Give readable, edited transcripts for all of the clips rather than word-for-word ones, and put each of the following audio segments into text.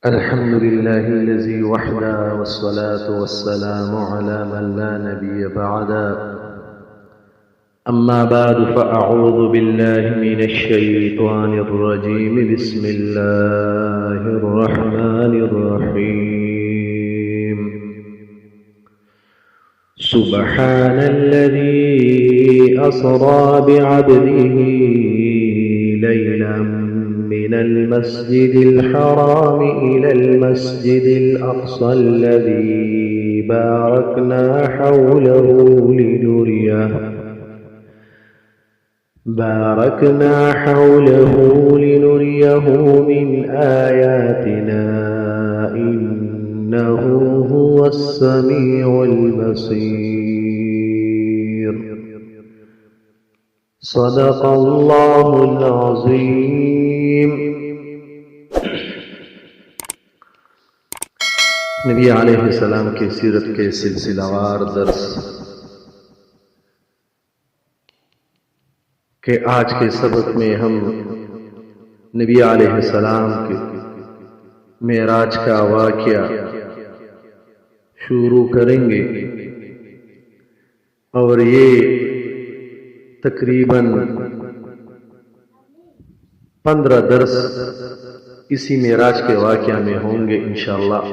الحمد لله الذي وحده والصلاة والسلام على من لا نبي بعده. أما بعد فأعوذ بالله من الشيطان الرجيم. بسم الله الرحمن الرحيم. سبحان الذي أسرى بعبده ليلا من المسجد الحرام إلى المسجد الأقصى الذي باركنا حوله لنريه من آياتنا إنه هو السميع البصير. صدق الله العظيم. نبی علیہ السلام کی سیرت کے سلسلہ وار درس کہ آج کے سبق میں ہم نبی علیہ السلام کے معراج کا واقعہ شروع کریں گے، اور یہ تقریباً 15 درس اسی معراج کے واقعہ میں ہوں گے انشاءاللہ.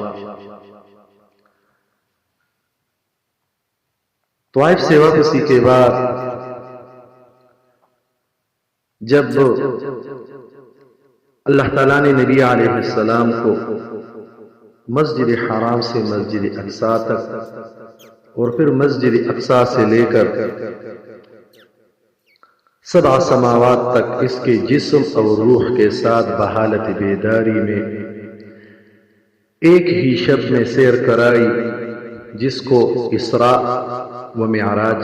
طائف سے واپسی کے بعد جب اللہ تعالیٰ نے نبی علیہ السلام کو مسجد حرام سے مسجد اقصیٰ تک اور پھر مسجد اقصیٰ سے لے کر 7 سماوات تک اس کے جسم اور روح کے ساتھ بحالت بیداری میں ایک ہی شب میں سیر کرائی، جس کو اسراء و معراج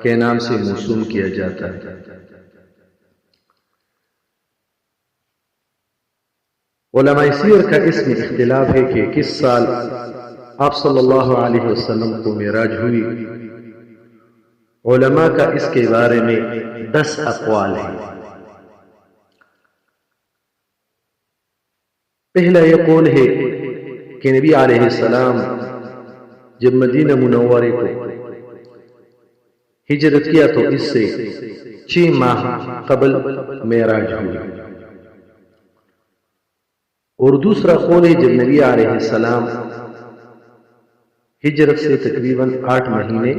کے نام سے موسوم کیا جاتا ہے. علماء سیر کا اس میں اختلاف ہے کہ کس سال آپ صلی اللہ علیہ وسلم کو معراج ہوئی. علماء کا اس کے بارے میں 10 اقوال ہیں. پہلا یہ قول ہے کہ نبی علیہ السلام جب مدینہ منورے کو ہجرت کیا تو اس سے 6 ماہ قبل معراج ہوئی. اور دوسرا قول ہے جب نبی علیہ السلام ہجرت سے تقریباً 8 مہینے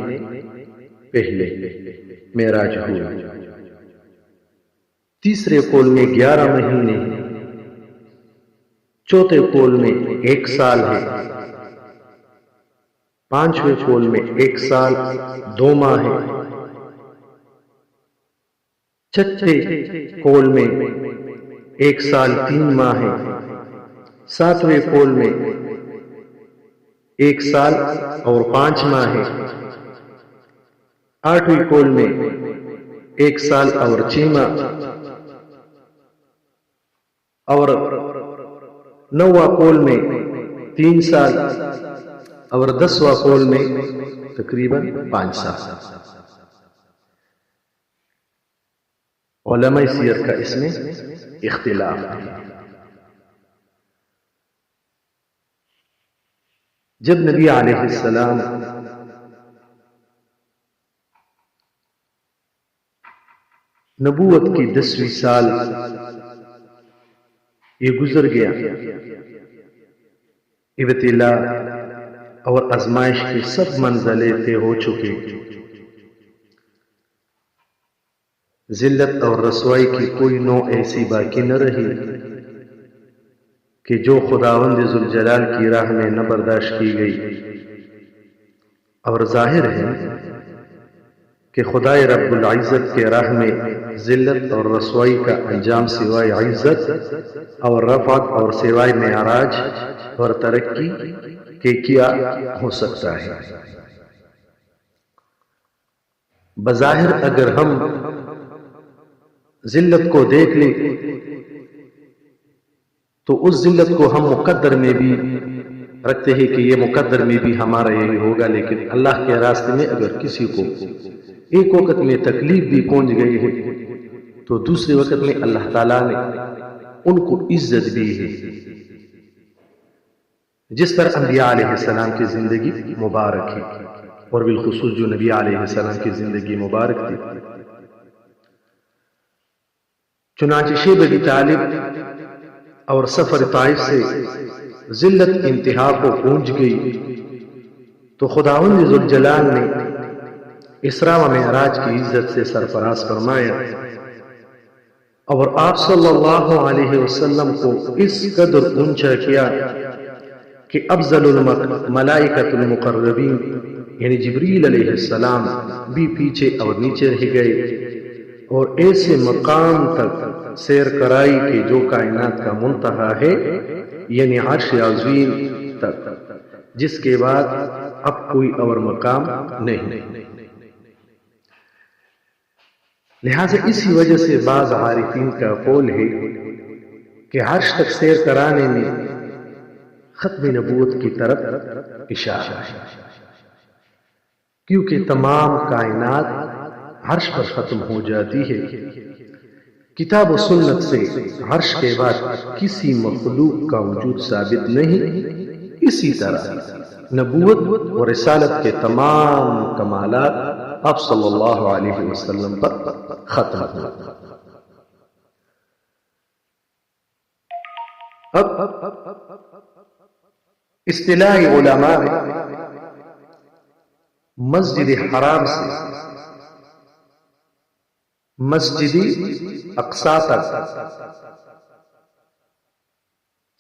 پہلے معراج ہوئی. تیسرے قول میں 11 مہینے، چوتھے قول میں 1 سال ہے، پانچویں قول میں 1 سال 2 ماہ ہے، چھٹے قول میں 1 سال 3 ماہ ہے، ساتویں قول میں 1 سال اور 5 ماہ ہے، آٹھویں قول میں 1 سال اور 6 ماہ، اور 9واں قول میں 3 سال، اور 10واں قول میں تقریباً 5 سال. علماء سیر کا اس میں اختلاف ہے. جب نبی علیہ السلام نبوت کی 10ویں سال یہ گزر گیا، ابتلاء اور آزمائش کی سب منزلیں طے ہو چکے، ذلت اور رسوائی کی کوئی نوع ایسی باقی نہ رہی کہ جو خداوند ذوالجلال کی راہ میں نہ برداشت کی گئی. اور ظاہر ہے کہ خدائے رب العزت کے راہ میں ذلت اور رسوائی کا انجام سوائے عزت اور رفعت اور سوائے معراج اور ترقی کے کیا ہو سکتا ہے. بظاہر اگر ہم ذلت کو دیکھ لیں تو اس ذلت کو ہم مقدر میں بھی رکھتے ہیں کہ یہ مقدر میں بھی ہمارا یہی ہوگا، لیکن اللہ کے راستے میں اگر کسی کو ایک وقت میں تکلیف بھی پہنچ گئی ہے تو دوسرے وقت میں اللہ تعالیٰ نے ان کو عزت دی ہے. جس طرح انبیاء علیہ السلام کی زندگی مبارک ہے، اور بالخصوص جو نبی علیہ السلام کی زندگی مبارک تھی۔ چنانچہ شیب ابی طالب اور سفر طائف سے ذلت انتہا کو پہنچ گئی تو خداوند ذوالجلال نے اسراء و معراج کی عزت سے سرفراز فرمایا، اور آپ صلی اللہ علیہ وسلم کو اس قدر اونچا کیا کہ افضل الملائکۃ المقربین یعنی جبریل علیہ السلام بھی پیچھے اور نیچے رہ گئے، اور ایسے مقام تک سیر کرائی کہ جو کائنات کا منتہا ہے، یعنی عرش عظیم تک، جس کے بعد اب کوئی اور مقام نہیں۔ لہذا اسی وجہ سے بعض عارفین کا قول ہے کہ عرش تک سیر کرانے میں ختم نبوت کی طرف اشارہ ہے، کیونکہ تمام کائنات عرش پر ختم ہو جاتی ہے۔ کتاب و سنت سے عرش کے بعد کسی مخلوق کا وجود ثابت نہیں۔ اسی طرح نبوت و رسالت کے تمام کمالات آپ صلی اللہ علیہ وسلم پر ختم ہو۔ اب اصطلاح علماء میں مسجد حرام سے مسجد اقصی تک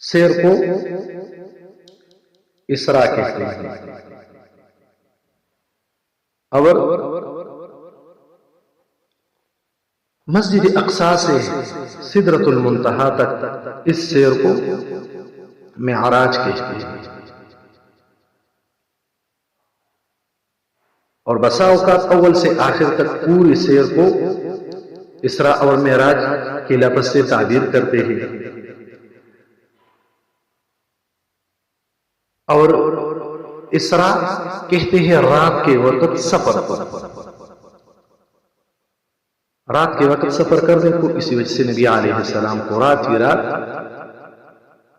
سیر کو اسراء کہتے ہیں، اور مسجد اقصی سے سدرۃ المنتہا تک اس سیر کو معراج کہتے ہیں۔ اور بسا اوقات اول سے آخر تک پوری سیر کو اسراء اور معراج کے لفظ سے تعبیر کرتے ہیں، اور اسراء کہتے ہیں رات کے وقت سفر کو۔ رات کے وقت سفر کرنے کو اسی وجہ سے نبی علیہ السلام کو رات کی رات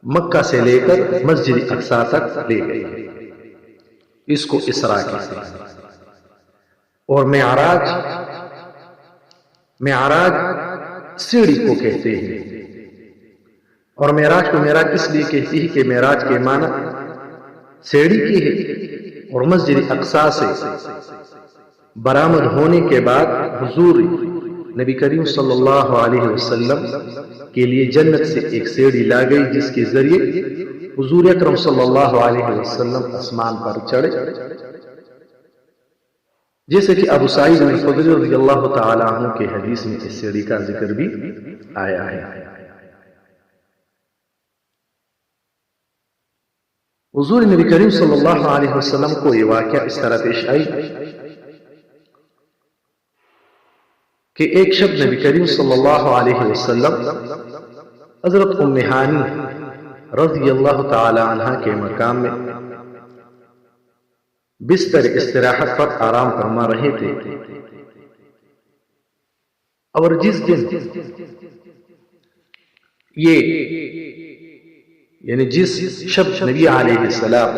مکہ سے لے کر مسجد اقصی تک لے گئے، اس کو اسراء کہتے ہیں۔ اور معراج سیڑھی کو کہتے ہیں، اور معراج کو معراج اس لیے کہتی ہے کہ معراج کے معنی سیڑھی کی ہے، اور مسجد اقصی سے برآمد ہونے کے بعد حضور نبی کریم صلی اللہ علیہ وسلم کے لیے جنت سے ایک سیڑھی لا گئی، جس کے ذریعے حضور اکرم صلی اللہ علیہ وسلم آسمان پر چڑھے، جیسے کہ ابو سعید الخدری رضی اللہ تعالی عنہ کے حدیث میں اس سیڑھی کا ذکر بھی آیا ہے۔ حضور نبی کریم صلی اللہ علیہ وسلم کو یہ واقعہ اس طرح پیش آئی کہ ایک شب نبی کریم صلی اللہ علیہ وسلم حضرت ام ہانی رضی اللہ تعالی عنہ کے مقام میں بستر استراحت پر آرام فرما رہے تھے، اور جس دن یعنی جس شب نبی علیہ السلام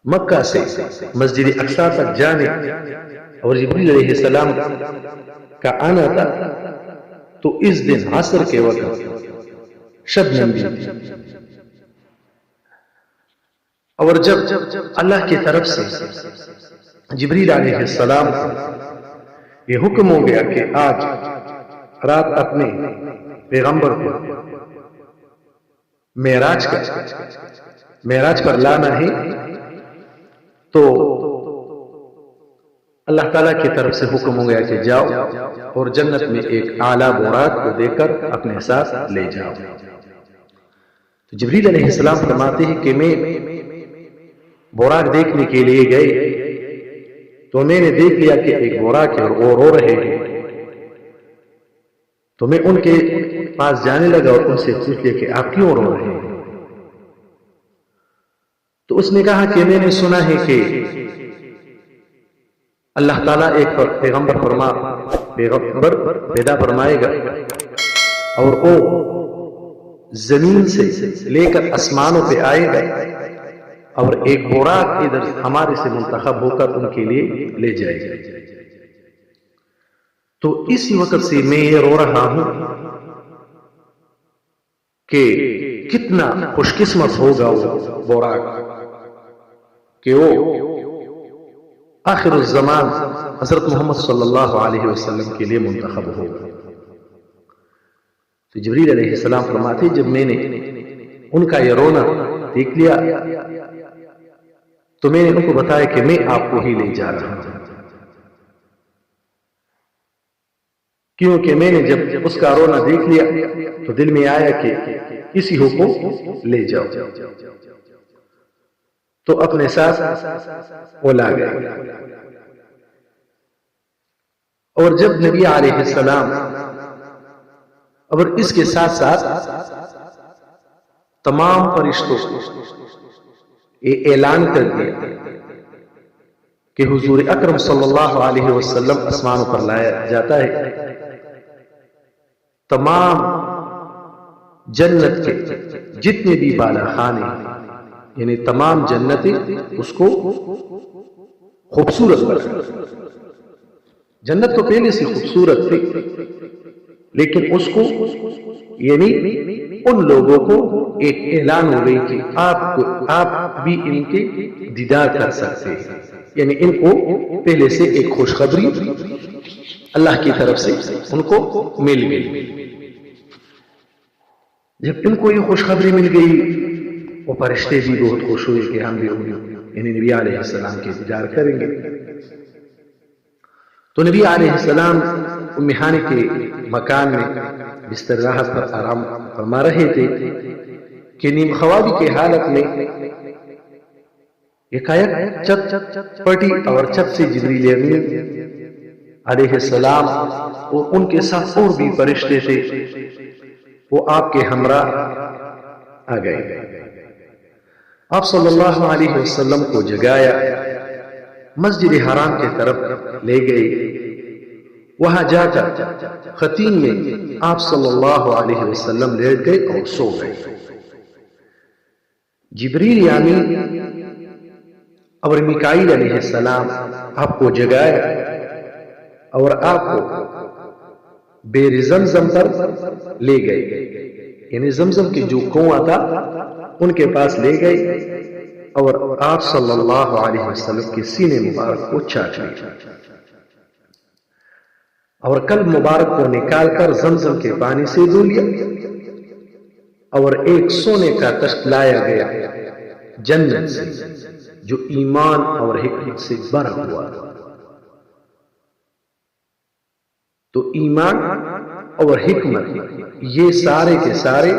مکہ سے مسجد اقصی تک جانے اور جبریل علیہ السلام کا آنا تھا، تو اس دن عصر کے وقت شبنم بھی، اور جب اللہ کی طرف سے جبریل علیہ السلام کو یہ حکم ہو گیا کہ آج رات اپنے پیغمبر کو معراج پر لانا ہے، تو اللہ تعالیٰ کی طرف سے حکم ہو گیا کہ جاؤ اور جنت میں ایک اعلیٰ براق کو دے کر اپنے ساتھ لے جاؤ۔ تو جبریل علیہ السلام فرماتے ہیں کہ میں براق دیکھنے کے لیے گئے تو میں نے دیکھ لیا کہ ایک براق ہے اور وہ رو رہے ہیں، تو میں ان کے پاس جانے لگا اور ان سے پوچھ لیا کہ آپ کیوں رو رہے ہیں؟ تو اس نے کہا کہ میں نے سنا ہے کہ اللہ تعالیٰ ایک پیغمبر پیدا فرمائے گا، اور وہ زمین سے لے کر آسمانوں پہ آئے گا اور ایک براق ادھر ہمارے سے منتخب ہو کر ان کے لیے لے جائے گا. تو اسی وقت سے میں یہ رو رہا ہوں کہ کتنا خوش قسمت ہوگا وہ براق کہ وہ آخر الزمان حضرت محمد صلی اللہ علیہ وسلم کے لیے منتخب ہوگا. تو جبریل علیہ السلام فرماتے جب میں نے ان کا یہ رونا دیکھ لیا تو میں نے ان کو بتایا کہ میں آپ کو ہی لے جا رہا ہوں، کیونکہ میں نے جب اس کا رونا دیکھ لیا تو دل میں آیا کہ اسی کو لے جاؤ. تو اپنے ساتھ وہ لا گئے. اور جب نبی علیہ السلام اور اس کے ساتھ ساتھ تمام فرشتوں یہ اعلان کر دیا کہ حضور اکرم صلی اللہ علیہ وسلم آسمانوں پر لایا جاتا ہے، تمام جنت کے جتنے بھی بالا خانے یعنی تمام جنتیں اس کو خوبصورت بنا. جنت تو پہلے سے خوبصورت تھی لیکن اس کو یعنی ان لوگوں کو ایک اعلان ہو گئی کہ آپ بھی ان کے دیدار کر سکتے ہیں، یعنی ان کو پہلے سے ایک خوشخبری اللہ کی طرف سے ان کو مل گئی. جب ان کو یہ خوشخبری مل گئی وہ فرشتے بھی بہت خوش ہوئے کہ ہم بھی یعنی نبی علیہ السلام کے دیدار کریں گے. تو نبی علیہ السلام ام ہانی کے مکان میں بستر راحت پر آرام فرما رہے تھے کہ نیم خوابی کی حالت میں یکایک چھت پٹی اور چھت سے جبریل امین علیہ السلام اور ان کے ساتھ اور بھی فرشتے تھے وہ آپ کے ہمراہ آ گئے. آپ صلی اللہ علیہ وسلم کو جگایا، مسجد حرام کی طرف لے گئے. وہاں جا کر خطین میں آپ صلی اللہ علیہ وسلم لیٹ گئے اور سو گئے. جبریل امین اور میکائیل علیہ السلام آپ کو جگایا اور آپ کو بیر زمزم پر لے گئے، یعنی زمزم کی جو کنواں تھا ان کے پاس لے گئے اور آپ صلی اللہ علیہ وسلم کے سینے مبارک کو چاٹ لیا اور قلب مبارک کو نکال کر زمزم کے پانی سے دھو لیا اور ایک سونے کا تخت لایا گیا جنت سے جو ایمان اور حکمت سے بھرا ہوا. تو ایمان اور حکمت یہ سارے کے سارے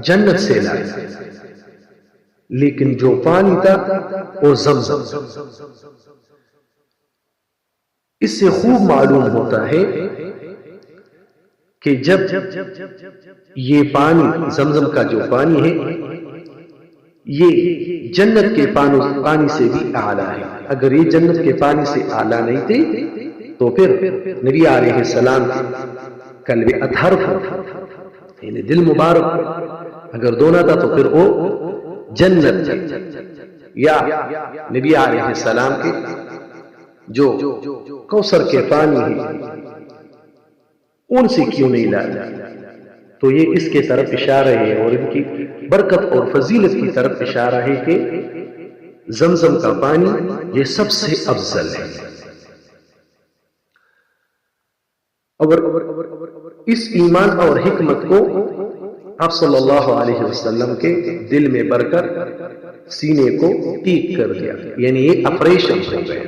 جنت سے لائے، لیکن جو پانی تھا وہ زمزم. اس سے خوب معلوم ہوتا ہے کہ جب یہ پانی زمزم کا جو پانی ہے یہ جنت کے پانی سے بھی اعلیٰ ہے. اگر یہ جنت کے پانی سے اعلیٰ نہیں تھے تو پھر نبی علیہ السلام کے قلب اطہر یعنی دل مبارک اگر دونا تھا تو پھر وہ جنت یا نبی علیہ السلام کے جو کوثر کے پانی ہیں ان سے کیوں نہیں لایا. تو یہ اس کے طرف اشارہ ہے اور ان کی برکت اور فضیلت کی طرف اشارہ ہے کہ زمزم کا پانی یہ سب سے افضل ہے. اور اس ایمان اور حکمت کو آپ صلی اللہ علیہ وسلم کے دل میں بھر کر سینے کو ٹیک کر دیا، یعنی یہ آپریشن ہو گئے.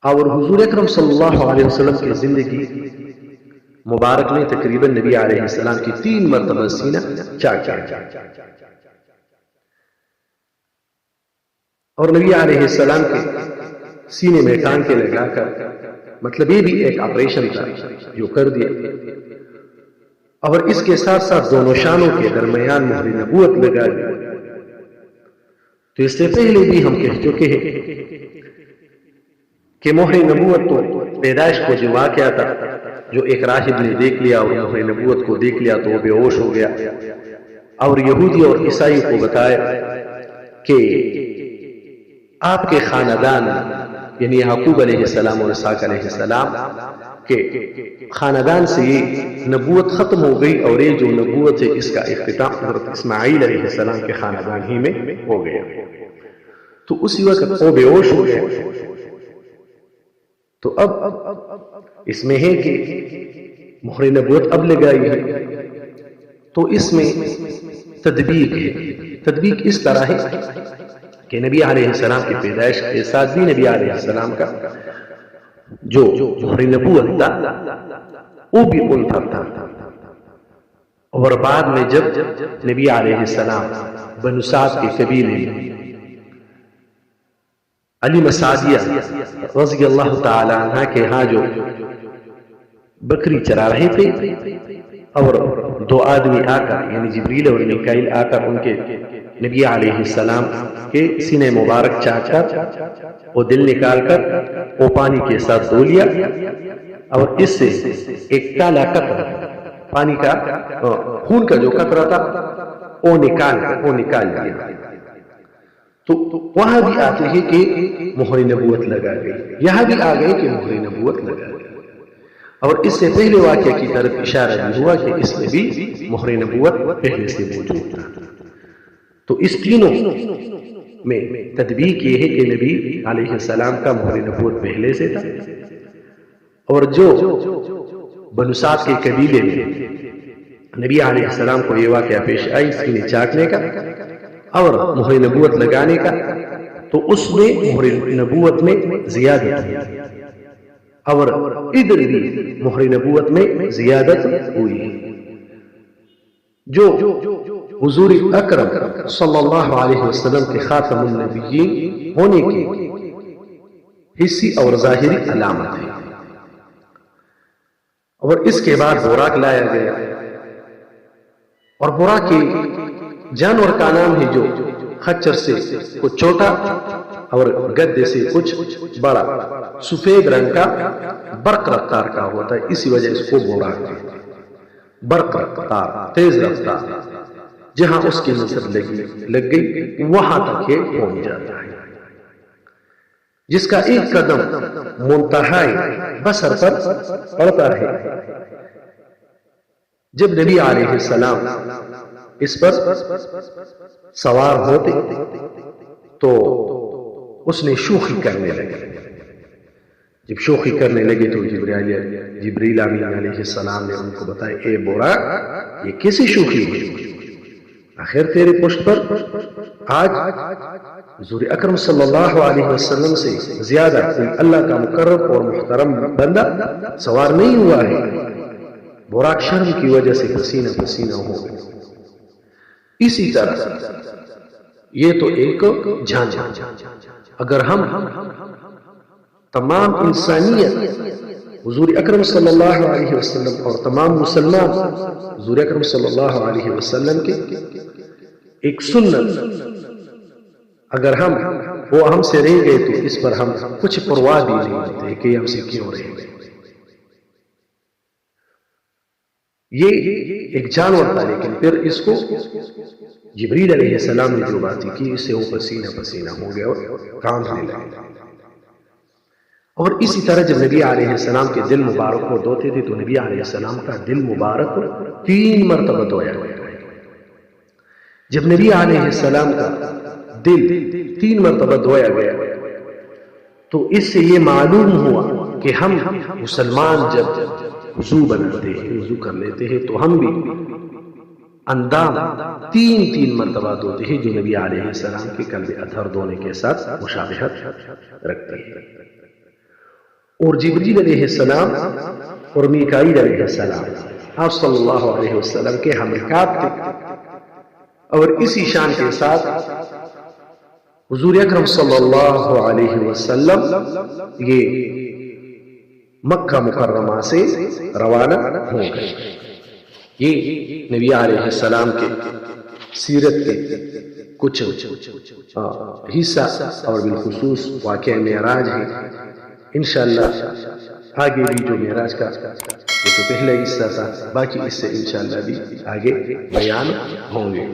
اور حضور اکرم صلی اللہ علیہ وسلم کی زندگی مبارک میں تقریباً نبی علیہ السلام کی 3 مرتبہ سینہ چاٹا اور نبی علیہ السلام کے سینے میں ٹانکے لگا کر مطلب یہ بھی ایک آپریشن تھا جو کر دیا. اور اس کے ساتھ ساتھ دونوں شانوں کے درمیان مہر نبوت لگا دی. تو اس سے پہلے بھی ہم کہہ چکے ہیں کہ مہر نبوت تو پیدائش کو جو واقعہ تھا جو ایک راہب نے دیکھ لیا اور مہر نبوت کو دیکھ لیا تو وہ بے ہوش ہو گیا، اور یہودی اور عیسائی کو بتایا کہ آپ کے خاندان یعنی یعقوب علیہ السلام اور اسحاق علیہ السلام کے خاندان سے یہ نبوت ختم ہو گئی، اور یہ جو نبوت ہے اس کا اختتام حضرت اسماعیل علیہ السلام کے خاندان ہی میں ہو گیا۔ تو اسی وقت وہ بے ہوش ہو گئے۔ تو اب اس میں ہے کہ مہر نبوت اب لگائی ہے، تو اس میں تدبیق ہے۔ تدبیق اس طرح ہے کہ نبی علیہ السلام کی پیدائش کے ساتھ بھی نبی علیہ السلام کا جو مہر نبوت تھا وہ بھی منفرد تھا، اور بعد میں جب نبی علیہ السلام بنو سعد کے قبیلے میں علی سعدیہ رضی اللہ تعالی عنہ کے ہاں جو بکری چرا رہے تھے، اور دو آدمی آ کر یعنی جبریل اور میکائیل آ کر ان کے نبی علیہ السلام کے سینے مبارک چاٹ کر وہ دل نکال کر وہ پانی کے ساتھ دھو لیا، اور اس سے ایک کالا قطرہ پانی کا خون کا جو قطرہ تھا وہ نکال لیا۔ تو وہاں بھی آتے ہیں کہ مہر نبوت لگا گئی، یہاں بھی آ گئے کہ مہر نبوت لگا گئی، اور اس سے پہلے واقعہ کی طرف اشارہ بھی ہوا کہ اس میں بھی مہر نبوت پہلے سے موجود تھا۔ تو اس تینوں میں تطبیق یہ ہے کہ نبی علیہ السلام کا مہر نبوت پہلے سے تھا، اور جو بنو سعد کے قبیلے میں نبی علیہ السلام کو یہ واقعہ پیش آئی سینے چاٹنے کا اور مہر نبوت لگانے کا، تو اس میں مہر نبوت میں زیادت ہوئی، اور ادھر بھی مہر نبوت میں زیادت ہوئی ہے۔ جو حضور اکرم صلی اللہ علیہ وسلم کے خاتم النبیین ہونے کی حسی اور ظاہری علامت ہے، اور اس کے بعد براق لایا گیا، اور براق کے جانور کا نام ہے جو خچر سے کچھ چھوٹا اور گدے سے کچھ بڑا، سفید رنگ کا، برق رفتار کا ہوتا ہے، اسی وجہ اس کو براق کہتے ہیں۔ برق رفتار، تیز رفتار، جہاں اس کی نظر لگ گئی وہاں تک یہ پہنچ جاتا ہے، جس کا ایک قدم منتہائی بصر پر پڑتا ہے۔ جب نبی علیہ السلام اس پر سوار ہوتے تو اس نے شوخی کرنے لگے۔ جب شوخی کرنے لگے تو جبریل امین علیہ السلام نے ان کو بتایا، اے براق، یہ کیسی شوخی ہوئی؟ آخر تیرے پشت پر آج حضور اکرم صلی اللہ علیہ وسلم سے زیادہ کوئی اللہ کا مقرب اور محترم بندہ سوار نہیں ہوا ہے۔ براق شرم کی وجہ سے پسینہ پسینہ ہو گئے۔ اسی طرح یہ تو ایک جھانجھا، اگر ہم تمام انسانیت حضور اکرم صلی اللہ علیہ وسلم اور تمام مسلمان حضور اکرم صلی اللہ علیہ وسلم کے ایک سنت اگر وہ ہم سے رہ گئے تو اس پر ہم کچھ پرواہ بھی نہیں ہوتے کہ یہ ہم سے کیوں رہ گئے۔ یہ ایک جانور تھا، لیکن پھر اس کو جبریل علیہ السلام نے جو باتیں کی اس سے وہ پسینہ پسینہ ہو گیا اور کانپنے لگا۔ اور اسی طرح جب نبی علیہ السلام کے دل مبارک کو دھوتے تھے تو نبی علیہ السلام کا دل مبارک 3 مرتبہ دھویا گیا۔ جب نبی علیہ السلام کا دل 3 مرتبہ دھویا گیا تو اس سے یہ معلوم ہوا کہ ہم مسلمان جب وضو بناتے ہیں، وضو کر لیتے ہیں تو ہم بھی اندام 3 مرتبہ دھوتے ہیں، جو نبی علیہ السلام کے قلب اطہر دھونے کے ساتھ مشابہت رکھتے ہیں۔ اور جبریل علیہ السلام اور میکائیل علیہ السلام آپ صلی اللہ علیہ وسلم کے ہم رکاب تھے، اور اسی شان کے ساتھ حضور اکرم صلی اللہ علیہ وسلم یہ مکہ مکرمہ سے روانہ ہو گئے۔ یہ نبی علیہ السلام کے سیرت کے کچھ حصہ اور بالخصوص واقعہ معراج ہے۔ انشاءاللہ آگے بھی جو معراج کا یہ تو پہلا حصہ تھا، باقی اس سے انشاءاللہ بھی آگے بیان ہوں گے.